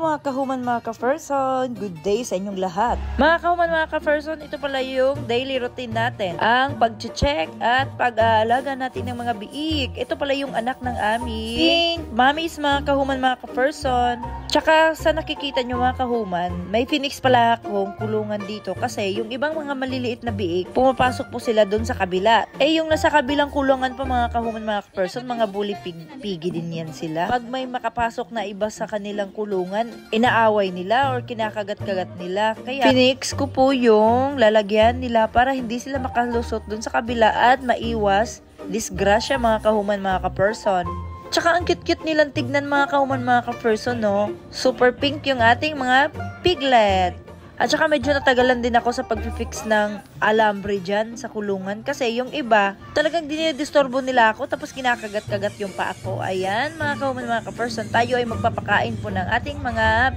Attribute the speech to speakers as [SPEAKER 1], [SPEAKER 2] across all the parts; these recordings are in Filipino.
[SPEAKER 1] mga kahuman, mga ka-person, good day sa inyong lahat. Mga kahuman, mga ka-person, ito pala yung daily routine natin. Ang pag-check at pag-aalaga natin ng mga biik. Ito pala yung anak ng aming mommies, mga kahuman, mga ka-person. Tsaka sa nakikita nyo mga kahuman, may phoenix pala akong kulungan dito kasi yung ibang mga maliliit na biik, pumapasok po sila doon sa kabila. Eh yung nasa kabilang kulungan pa mga kahuman, mga ka-person, mga bully pigi din yan sila. Pag may makapasok na iba sa kanilang kulungan, inaaway nila or kinakagat-kagat nila. Kaya phoenix ko po yung lalagyan nila para hindi sila makalusot dun sa kabila at maiwas disgrasya mga kahuman, mga ka-person. Tsaka ang cute-cute nilang tignan mga kahuman, mga ka-person, no? Super pink yung ating mga piglet. At saka medyo natagalan din ako sa pag-fix ng alambre dyan sa kulungan. Kasi yung iba, talagang dinidisturbo nila ako tapos kinakagat-kagat yung paa ko. Ayan, mga kahuman, mga ka-person, tayo ay magpapakain po ng ating mga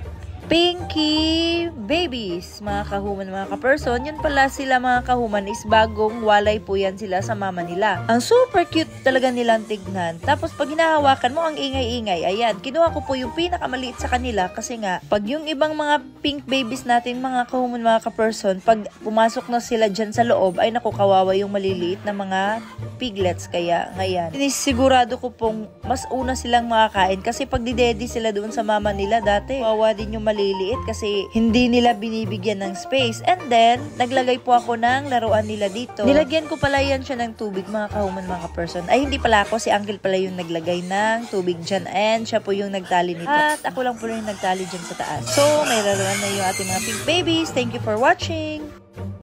[SPEAKER 1] Pinky babies, mga kahuman, mga ka-person. Yun pala sila mga kahuman is bagong walay po yan sila sa mama nila. Ang super cute talaga nilang tignan. Tapos pag hinahawakan mo ang ingay-ingay, ayan, kinuha ko po yung pinakamaliit sa kanila kasi nga, pag yung ibang mga pink babies natin, mga kahuman, mga ka-person, pag pumasok na sila dyan sa loob, ay naku, kawawa yung maliliit na mga piglets. Kaya ngayon, sinisigurado ko pong mas una silang makakain kasi pag didedi sila doon sa mama nila dati, kawawa din yung maliliit kasi hindi nila binibigyan ng space. And then, naglagay po ako ng laruan nila dito. Nilagyan ko pala yan siya ng tubig, mga kahuman, mga ka-person. Ay, hindi pala ako. Si Uncle pala yung naglagay ng tubig dyan. And siya po yung nagtali nito. At ako lang po yung nagtali dyan sa taas. So, may laruan na yung ating mga pink babies. Thank you for watching!